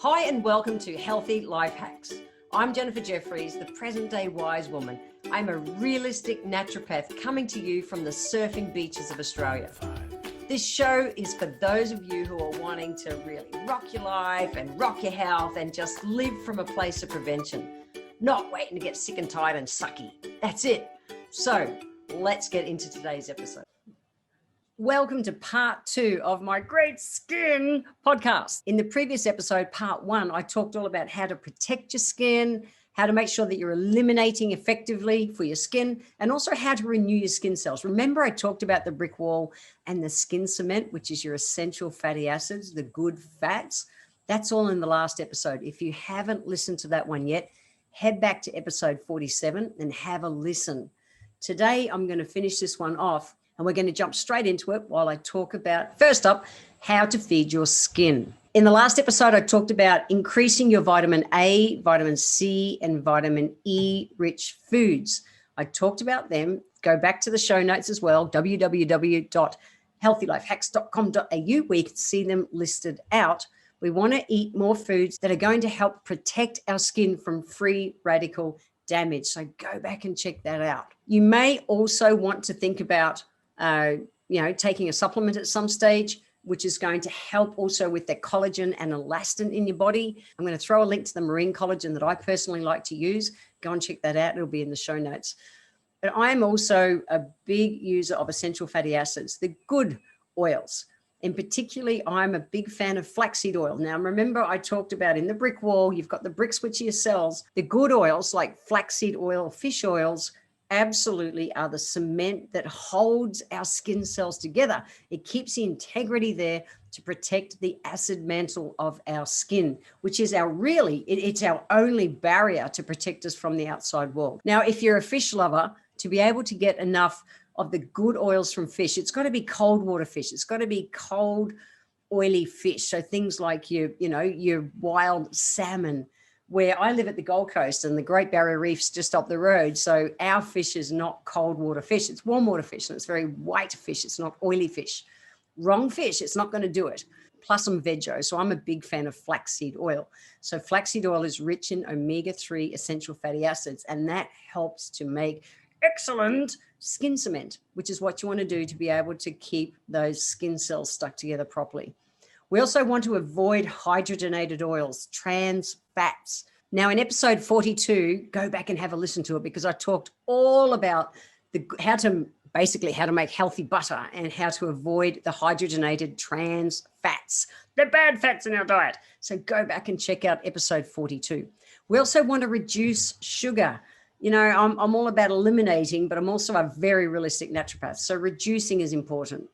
Hi and welcome to Healthy Life Hacks. I'm Jennifer Jeffries, the present day wise woman. I'm a realistic naturopath coming to you from the surfing beaches of Australia. This show is for those of you who are wanting to really rock your life and rock your health and just live from a place of prevention, not waiting to get sick and tired and sucky. That's it. So let's get into today's episode. Welcome to part 2 of my Great Skin podcast. In the previous episode, part 1, I talked all about how to protect your skin, how to make sure that you're eliminating effectively for your skin, and also how to renew your skin cells. Remember, I talked about the brick wall and the skin cement, which is your essential fatty acids, the good fats. That's all in the last episode. If you haven't listened to that one yet, head back to episode 47 and have a listen. Today, I'm going to finish this one off, and we're going to jump straight into it while I talk about, first up, how to feed your skin. In the last episode, I talked about increasing your vitamin A, vitamin C, and vitamin E rich foods. I talked about them. Go back to the show notes as well, www.healthylifehacks.com.au, where you can see them listed out. We want to eat more foods that are going to help protect our skin from free radical damage. So go back and check that out. You may also want to think about taking a supplement at some stage, which is going to help also with the collagen and elastin in your body. I'm going to throw a link to the marine collagen that I personally like to use. Go and check that out. It'll be in the show notes. But I'm also a big user of essential fatty acids, the good oils. And particularly, I'm a big fan of flaxseed oil. Now, remember, I talked about in the brick wall, you've got the bricks, which are your cells. The good oils like flaxseed oil, fish oils, absolutely are the cement that holds our skin cells together. It keeps the integrity there to protect the acid mantle of our skin, which is it's our only barrier to protect us from the outside world. Now, if you're a fish lover, to be able to get enough of the good oils from fish, it's got to be cold water fish. It's got to be cold, oily fish. So things like your wild salmon. Where I live at the Gold Coast and the Great Barrier Reef's just up the road. So our fish is not cold water fish. It's warm water fish, and it's very white fish. It's not oily fish. Wrong fish. It's not going to do it. Plus I'm veggie. So I'm a big fan of flaxseed oil. So flaxseed oil is rich in omega-3 essential fatty acids, and that helps to make excellent skin cement, which is what you want to do to be able to keep those skin cells stuck together properly. We also want to avoid hydrogenated oils, trans fats. Now, in episode 42, go back and have a listen to it, because I talked all about how to make healthy butter and how to avoid the hydrogenated trans fats, the bad fats in our diet. So go back and check out episode 42. We also want to reduce sugar. I'm all about eliminating, but I'm also a very realistic naturopath. So reducing is important.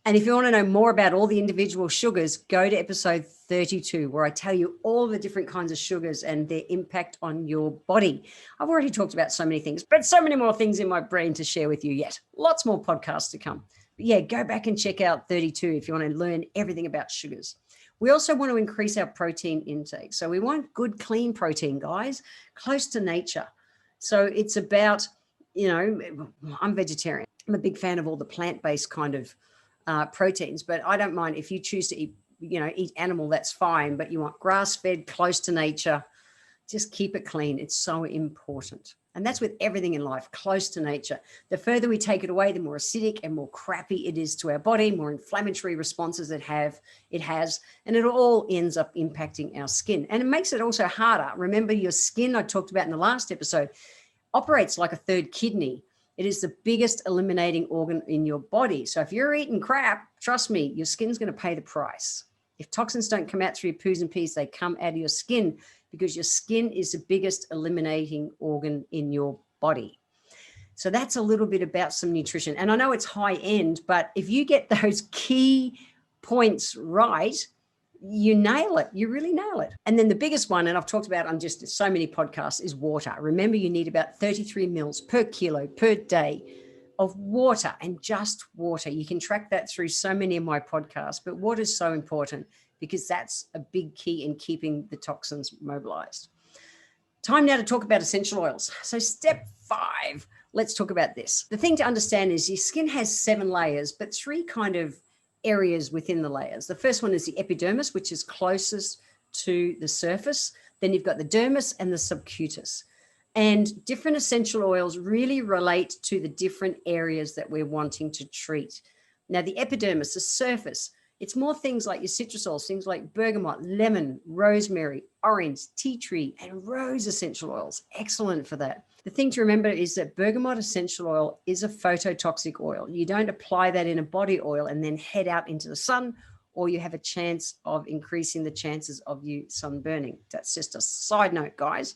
And if you want to know more about all the individual sugars, go to episode 32, where I tell you all the different kinds of sugars and their impact on your body. I've already talked about so many things, but so many more things in my brain to share with you yet. Lots more podcasts to come. But yeah, go back and check out 32 if you want to learn everything about sugars. We also want to increase our protein intake. So we want good, clean protein, guys, close to nature. So it's about, I'm vegetarian. I'm a big fan of all the plant-based kind of proteins, but I don't mind if you choose to eat animal, that's fine, but you want grass-fed, close to nature. Just keep it clean. It's so important. And that's with everything in life, close to nature. The further we take it away, the more acidic and more crappy it is to our body, more inflammatory responses it has, and it all ends up impacting our skin. And it makes it also harder. Remember, your skin, I talked about in the last episode, operates like a third kidney. It is the biggest eliminating organ in your body. So if you're eating crap, trust me, your skin's going to pay the price. If toxins don't come out through your poos and pees, they come out of your skin, because your skin is the biggest eliminating organ in your body. So that's a little bit about some nutrition. And I know it's high end, but if you get those key points right, you nail it. You really nail it. And then the biggest one, and I've talked about on just so many podcasts, is water. Remember, you need about 33 mils per kilo per day of water, and just water. You can track that through so many of my podcasts, but water is so important because that's a big key in keeping the toxins mobilized. Time now to talk about essential oils. So step 5, let's talk about this. The thing to understand is your skin has 7 layers, but 3 kind of areas within the layers. The first one is the epidermis, which is closest to the surface. Then you've got the dermis and the subcutis. And different essential oils really relate to the different areas that we're wanting to treat. Now, the epidermis, the surface, it's more things like your citrus oils, things like bergamot, lemon, rosemary, orange, tea tree, and rose essential oils. Excellent for that. The thing to remember is that bergamot essential oil is a phototoxic oil. You don't apply that in a body oil and then head out into the sun, or you have a chance of increasing the chances of you sunburning. That's just a side note, guys.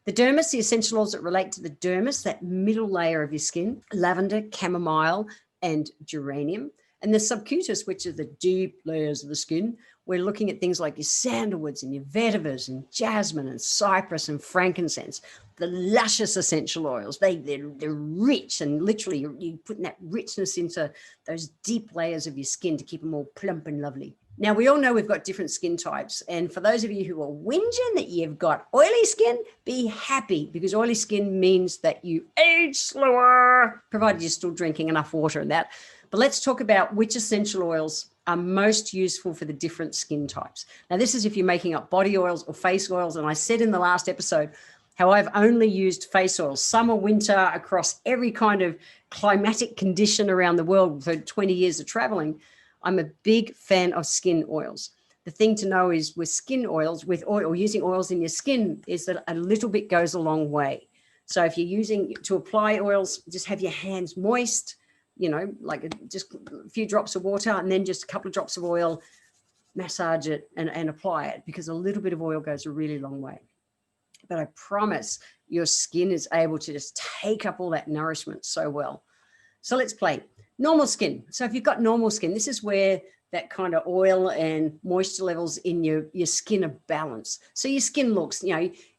The dermis, the essential oils that relate to the dermis, that middle layer of your skin, lavender, chamomile, and geranium. And the subcutis, which are the deep layers of the skin, we're looking at things like your sandalwoods and your vetivers and jasmine and cypress and frankincense, the luscious essential oils. They're rich, and literally you're putting that richness into those deep layers of your skin to keep them all plump and lovely. Now, we all know we've got different skin types. And for those of you who are whinging that you've got oily skin, be happy, because oily skin means that you age slower, provided you're still drinking enough water and that. But let's talk about which essential oils are most useful for the different skin types. Now, this is if you're making up body oils or face oils. And I said in the last episode how I've only used face oils, summer, winter, across every kind of climatic condition around the world for 20 years of traveling. I'm a big fan of skin oils. The thing to know is with skin oils, with oil, or using oils in your skin, is that a little bit goes a long way. So if you're using to apply oils, just have your hands moist, like just a few drops of water and then just a couple of drops of oil, massage it and apply it, because a little bit of oil goes a really long way. But I promise your skin is able to just take up all that nourishment so well. So let's play. Normal skin. So if you've got normal skin, this is where that kind of oil and moisture levels in your skin are balanced. So your skin looks,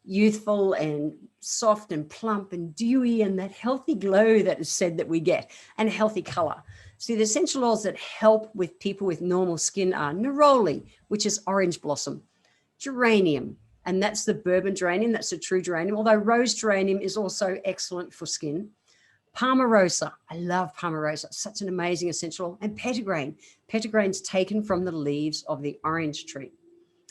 youthful and soft and plump and dewy, and that healthy glow that is said that we get, and a healthy color. So the essential oils that help with people with normal skin are neroli, which is orange blossom, geranium, and that's the bourbon geranium, that's a true geranium, although rose geranium is also excellent for skin. Palmarosa. I love Palmarosa. Such an amazing essential oil. And petitgrain. Petitgrain's taken from the leaves of the orange tree.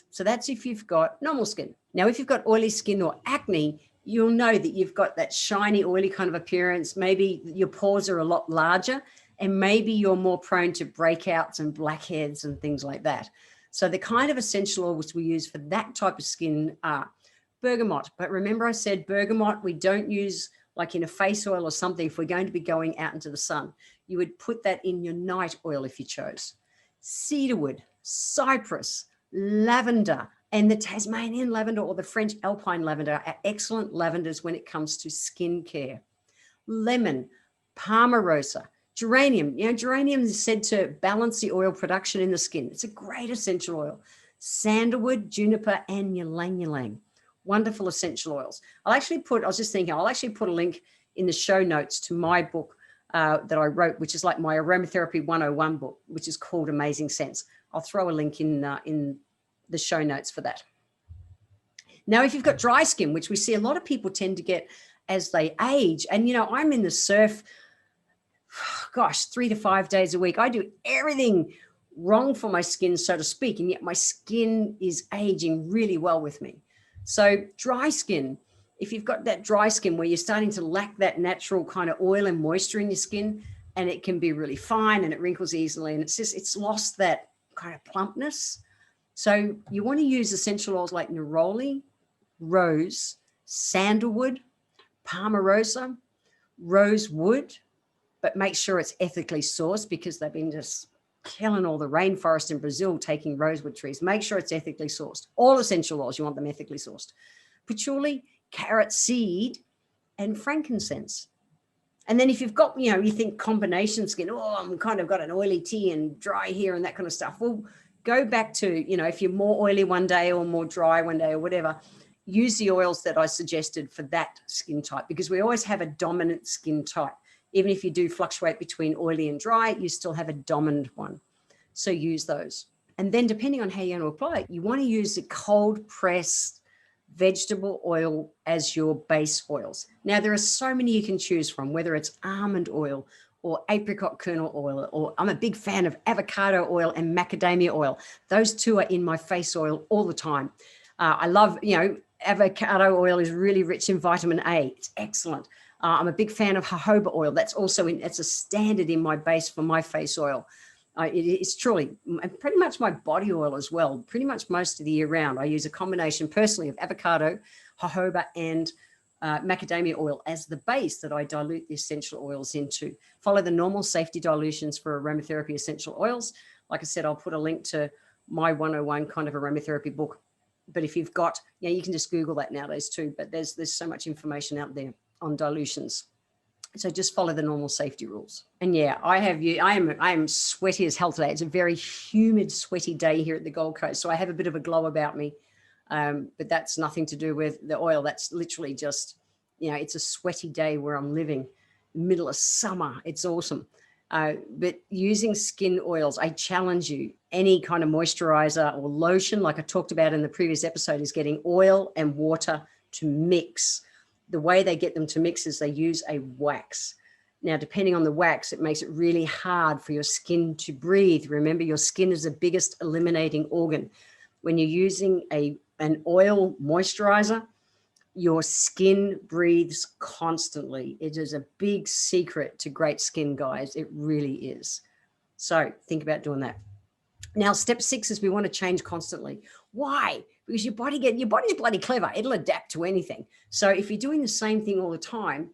So that's if you've got normal skin. Now, if you've got oily skin or acne, you'll know that you've got that shiny, oily kind of appearance. Maybe your pores are a lot larger, and maybe you're more prone to breakouts and blackheads and things like that. So the kind of essential oils we use for that type of skin are bergamot. But remember I said bergamot, we don't use like in a face oil or something. If we're going to be going out into the sun, you would put that in your night oil if you chose. Cedarwood, cypress, lavender, and the Tasmanian lavender or the French alpine lavender are excellent lavenders when it comes to skincare. Lemon, palmarosa, geranium. Geranium is said to balance the oil production in the skin. It's a great essential oil. Sandalwood, juniper, and ylang ylang. Wonderful essential oils. I'll actually put a link in the show notes to my book that I wrote, which is like my aromatherapy 101 book, which is called Amazing Scents. I'll throw a link in the show notes for that. Now, if you've got dry skin, which we see a lot of people tend to get as they age, and I'm in the surf, 3 to 5 days a week. I do everything wrong for my skin, so to speak, and yet my skin is aging really well with me. So dry skin, if you've got that dry skin where you're starting to lack that natural kind of oil and moisture in your skin, and it can be really fine and it wrinkles easily, and it's lost that kind of plumpness. So you want to use essential oils like neroli, rose, sandalwood, palmarosa, rosewood, but make sure it's ethically sourced, because they've been just killing all the rainforest in Brazil, taking rosewood trees. Make sure it's ethically sourced. All essential oils, you want them ethically sourced. Patchouli, carrot seed, and frankincense. And then if you've got, you think combination skin, I'm kind of got an oily tea and dry here and that kind of stuff. Well, go back to, if you're more oily one day or more dry one day or whatever, use the oils that I suggested for that skin type, because we always have a dominant skin type. Even if you do fluctuate between oily and dry, you still have a dominant one. So use those. And then depending on how you're going to apply it, you want to use the cold pressed vegetable oil as your base oils. Now, there are so many you can choose from, whether it's almond oil or apricot kernel oil, or I'm a big fan of avocado oil and macadamia oil. Those two are in my face oil all the time. I love, avocado oil is really rich in vitamin A. It's excellent. I'm a big fan of jojoba oil. That's also it's a standard in my base for my face oil. It's truly pretty much my body oil as well. Pretty much most of the year round, I use a combination personally of avocado, jojoba, and macadamia oil as the base that I dilute the essential oils into. Follow the normal safety dilutions for aromatherapy essential oils. Like I said, I'll put a link to my 101 kind of aromatherapy book. But if you've got, you can just Google that nowadays too. But there's so much information out there on dilutions. So just follow the normal safety rules. And I am sweaty as hell today. It's a very humid, sweaty day here at the Gold Coast. So I have a bit of a glow about me. But that's nothing to do with the oil. That's literally just, it's a sweaty day where I'm living, middle of summer. It's awesome. But using skin oils, I challenge you, any kind of moisturizer or lotion, like I talked about in the previous episode, is getting oil and water to mix. The way they get them to mix is they use a wax. Now, depending on the wax, it makes it really hard for your skin to breathe. Remember, your skin is the biggest eliminating organ. When you're using an oil moisturizer, your skin breathes constantly. It is a big secret to great skin, guys. It really is. So think about doing that. Now, step 6 is we want to change constantly. Why? Because your body's bloody clever. It'll adapt to anything. So if you're doing the same thing all the time,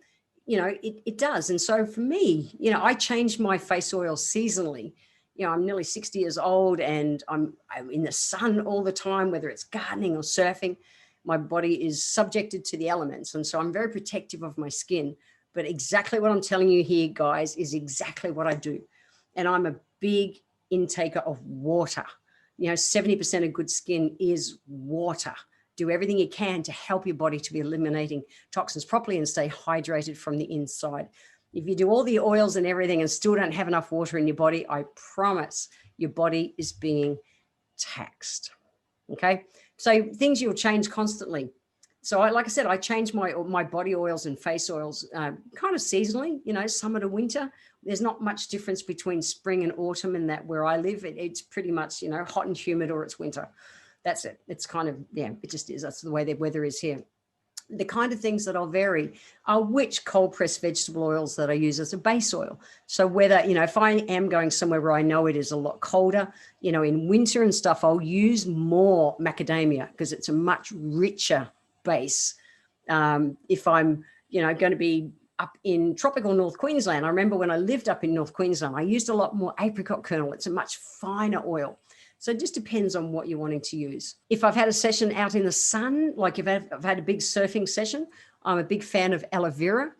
it does. And so for me, I change my face oil seasonally. I'm nearly 60 years old and I'm in the sun all the time, whether it's gardening or surfing. My body is subjected to the elements. And so I'm very protective of my skin. But exactly what I'm telling you here, guys, is exactly what I do. And I'm a big intaker of water. 70% of good skin is water. Do everything you can to help your body to be eliminating toxins properly and stay hydrated from the inside. If you do all the oils and everything and still don't have enough water in your body, I promise your body is being taxed. Okay. So things you'll change constantly. So like I said, I change my body oils and face oils kind of seasonally, summer to winter. There's not much difference between spring and autumn in that where I live. It's pretty much, hot and humid or it's winter. That's it. It's kind of, it just is. That's the way the weather is here. The kind of things that I'll vary are which cold pressed vegetable oils that I use as a base oil. So whether, if I am going somewhere where I know it is a lot colder, in winter and stuff, I'll use more macadamia because it's a much richer base. If I'm, going to be up in tropical North Queensland, I remember when I lived up in North Queensland, I used a lot more apricot kernel. It's a much finer oil. So it just depends on what you're wanting to use. If I've had a session out in the sun, like if I've had a big surfing session, I'm a big fan of aloe vera.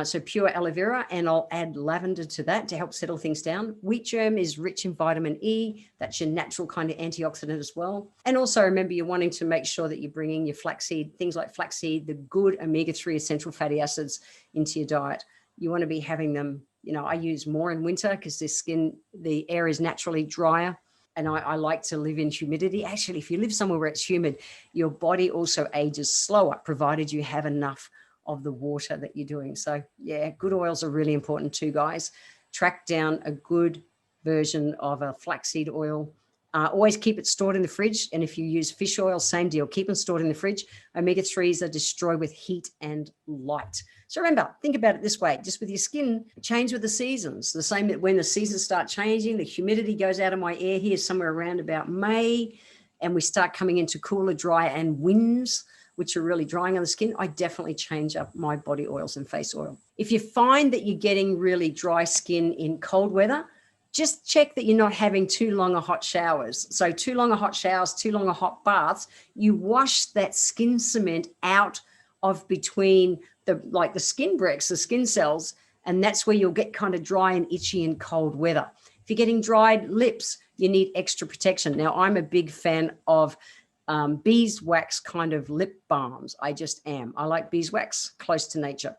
So pure aloe vera, and I'll add lavender to that to help settle things down. Wheat germ is rich in vitamin E. That's your natural kind of antioxidant as well. And also remember, you're wanting to make sure that you're bringing your flaxseed, things like flaxseed, the good omega-3 essential fatty acids into your diet. You want to be having them, I use more in winter because the air is naturally drier. And I like to live in humidity. Actually, if you live somewhere where it's humid, your body also ages slower, provided you have enough of the water that you're doing. So good oils are really important too, guys. Track down a good version of a flaxseed oil. Always keep it stored in the fridge. And if you use fish oil, same deal. Keep them stored in the fridge. Omega-3s are destroyed with heat and light. So remember, think about it this way. Just with your skin, change with the seasons. The same that when the seasons start changing, the humidity goes out of my air here somewhere around about May, and we start coming into cooler, dry, and winds, which are really drying on the skin, I definitely change up my body oils and face oil. If you find that you're getting really dry skin in cold weather, just check that you're not having too long hot showers. So too long hot showers, too long hot baths, you wash that skin cement out of between the skin bricks, the skin cells, and that's where you'll get kind of dry and itchy in cold weather. If you're getting dried lips, you need extra protection. Now, I'm a big fan of beeswax kind of lip balms. I just am. I like beeswax, close to nature.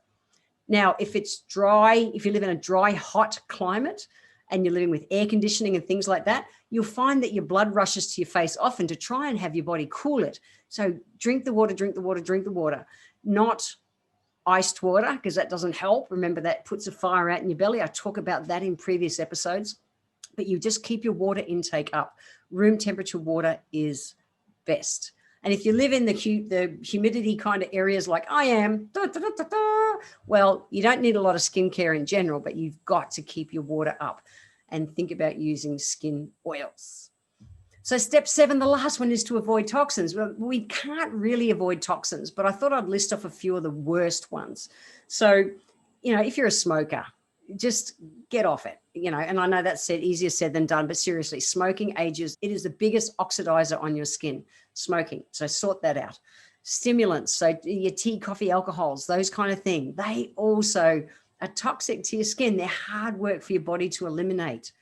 Now, if it's dry, if you live in a dry, hot climate and you're living with air conditioning and things like that, you'll find that your blood rushes to your face often to try and have your body cool it. So drink the water, drink the water, drink the water. Not iced water, because that doesn't help. Remember, that puts a fire out in your belly. I talk about that in previous episodes. But you just keep your water intake up. Room temperature water is best. And if you live in the humidity kind of areas like I am, well, you don't need a lot of skincare in general, but you've got to keep your water up and think about using skin oils. So step 7, the last one, is to avoid toxins. Well, we can't really avoid toxins, but I thought I'd list off a few of the worst ones. So, if you're a smoker, just get off it, and I know that's easier said than done, but seriously, smoking ages. It is the biggest oxidizer on your skin, smoking. So sort that out. Stimulants, so your tea, coffee, alcohols, those kind of things, they also are toxic to your skin. They're hard work for your body to eliminate.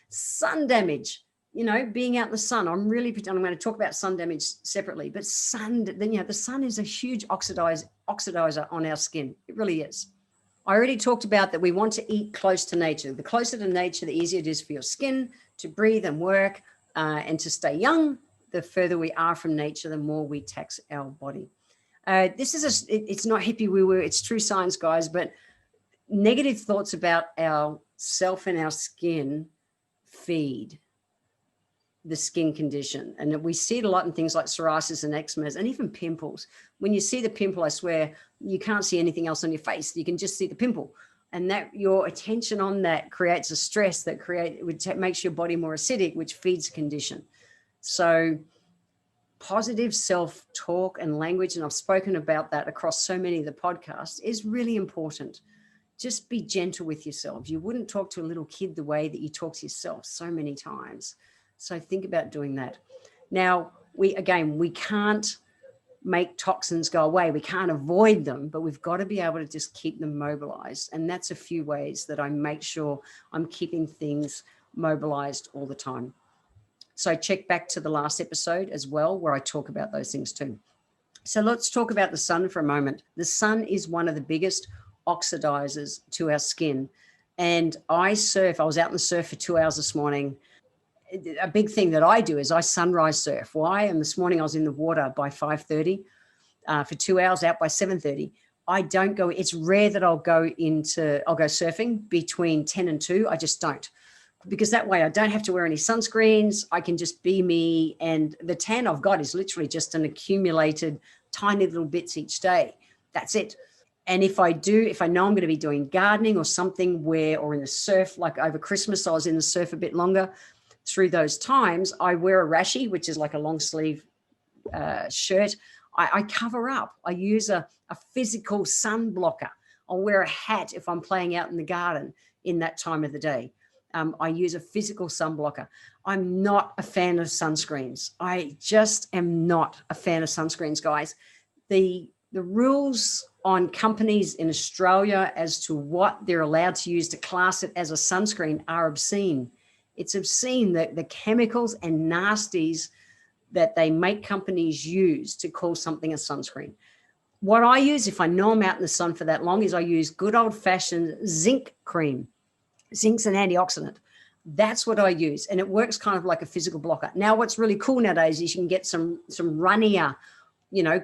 Sun damage, being out in the sun. I'm going to talk about sun damage separately, but the sun is a huge oxidizer on our skin. It really is. I already talked about that we want to eat close to nature. The closer to nature, the easier it is for your skin to breathe and work and to stay young. The further we are from nature, the more we tax our body. It's not hippie woo-woo, it's true science, guys, but negative thoughts about ourself and our skin feed the skin condition. And we see it a lot in things like psoriasis and eczema and even pimples. When you see the pimple, I swear, you can't see anything else on your face. You can just see the pimple. And that your attention on that creates a stress which makes your body more acidic, which feeds the condition. So positive self-talk and language, and I've spoken about that across so many of the podcasts, is really important. Just be gentle with yourself. You wouldn't talk to a little kid the way that you talk to yourself so many times. So think about doing that. Now, we can't make toxins go away. We can't avoid them, but we've got to be able to just keep them mobilized. And that's a few ways that I make sure I'm keeping things mobilized all the time. So check back to the last episode as well, where I talk about those things too. So let's talk about the sun for a moment. The sun is one of the biggest oxidizers to our skin. And I was out in the surf for 2 hours this morning. A big thing that I do is I sunrise surf. Why? And this morning I was in the water by 5:30 for 2 hours, out by 7:30. I don't go, it's rare that I'll go surfing between 10 and 2. I just don't, because that way I don't have to wear any sunscreens. I can just be me. And the tan I've got is literally just an accumulated tiny little bits each day. That's it. And if I know I'm going to be doing gardening or something or in the surf, like over Christmas, I was in the surf a bit longer. Through those times, I wear a rashi, which is like a long sleeve shirt. I cover up. I use a physical sun blocker. I'll wear a hat if I'm playing out in the garden in that time of the day. I use a physical sun blocker. I'm not a fan of sunscreens. I just am not a fan of sunscreens, guys. The rules on companies in Australia as to what they're allowed to use to class it as a sunscreen are obscene. It's obscene that the chemicals and nasties that they make companies use to call something a sunscreen. What I use, if I know I'm out in the sun for that long, is I use good old-fashioned zinc cream. Zinc's an antioxidant. That's what I use, and it works kind of like a physical blocker. Now, what's really cool nowadays is you can get some runnier,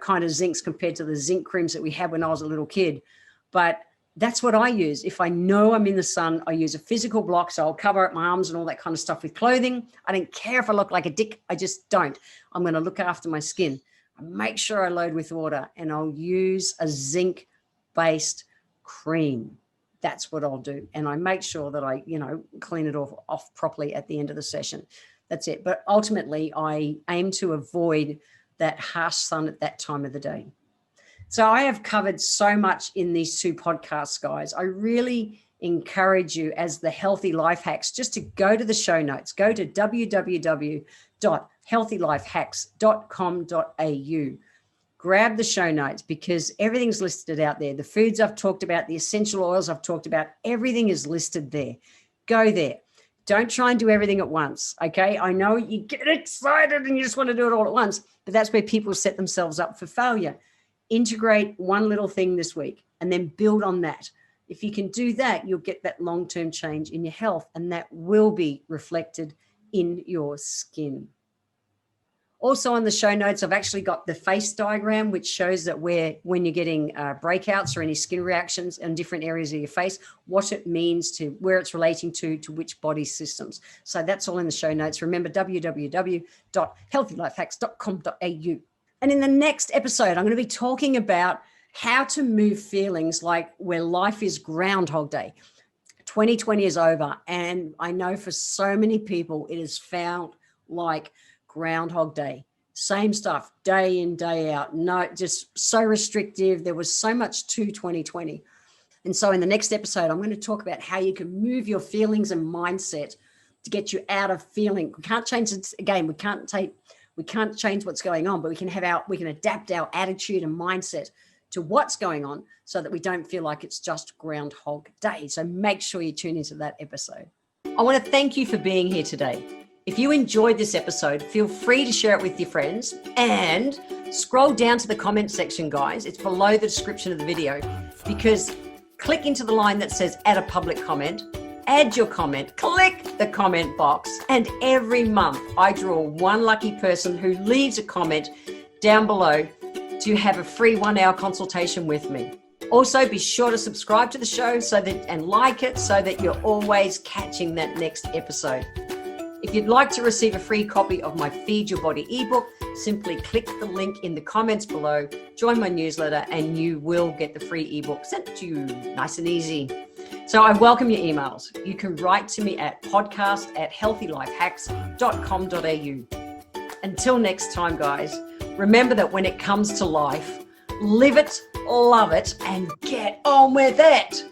kind of zincs compared to the zinc creams that we had when I was a little kid. But that's what I use. If I know I'm in the sun, I use a physical block. So I'll cover up my arms and all that kind of stuff with clothing. I don't care if I look like a dick. I just don't. I'm going to look after my skin. I make sure I load with water, and I'll use a zinc-based cream. That's what I'll do. And I make sure that I, clean it off properly at the end of the session. That's it. But ultimately, I aim to avoid that harsh sun at that time of the day. So I have covered so much in these 2 podcasts, guys. I really encourage you, as the Healthy Life Hacks, just to go to the show notes. Go to www.healthylifehacks.com.au. Grab the show notes, because everything's listed out there. The foods I've talked about, the essential oils I've talked about, everything is listed there. Go there. Don't try and do everything at once, okay? I know you get excited and you just want to do it all at once, but that's where people set themselves up for failure. Integrate one little thing this week and then build on that. If you can do that, you'll get that long-term change in your health, and that will be reflected in your skin. Also on the show notes, I've actually got the face diagram, which shows that when you're getting breakouts or any skin reactions in different areas of your face, what it means to where it's relating to which body systems. So that's all in the show notes. Remember, www.healthylifehacks.com.au. And in the next episode, I'm going to be talking about how to move feelings like where life is Groundhog Day. 2020 is over. And I know for so many people, it has felt like Groundhog Day. Same stuff, day in, day out. No, just so restrictive. There was so much to 2020. And so in the next episode, I'm going to talk about how you can move your feelings and mindset to get you out of feeling. We can't change it again. We can't change what's going on, but we can adapt our attitude and mindset to what's going on so that we don't feel like it's just Groundhog Day. So make sure you tune into that episode. I want to thank you for being here today. If you enjoyed this episode, feel free to share it with your friends and scroll down to the comment section, guys. It's below the description of the video, because click into the line that says add a public comment, add your comment, click the comment box, and every month I draw one lucky person who leaves a comment down below to have a free 1-hour consultation with me. Also, be sure to subscribe to the show and like it so that you're always catching that next episode. If you'd like to receive a free copy of my Feed Your Body ebook, simply click the link in the comments below, join my newsletter, and you will get the free ebook sent to you nice and easy. So I welcome your emails. You can write to me at podcast@healthylifehacks.com.au. Until next time, guys, remember that when it comes to life, live it, love it, and get on with it.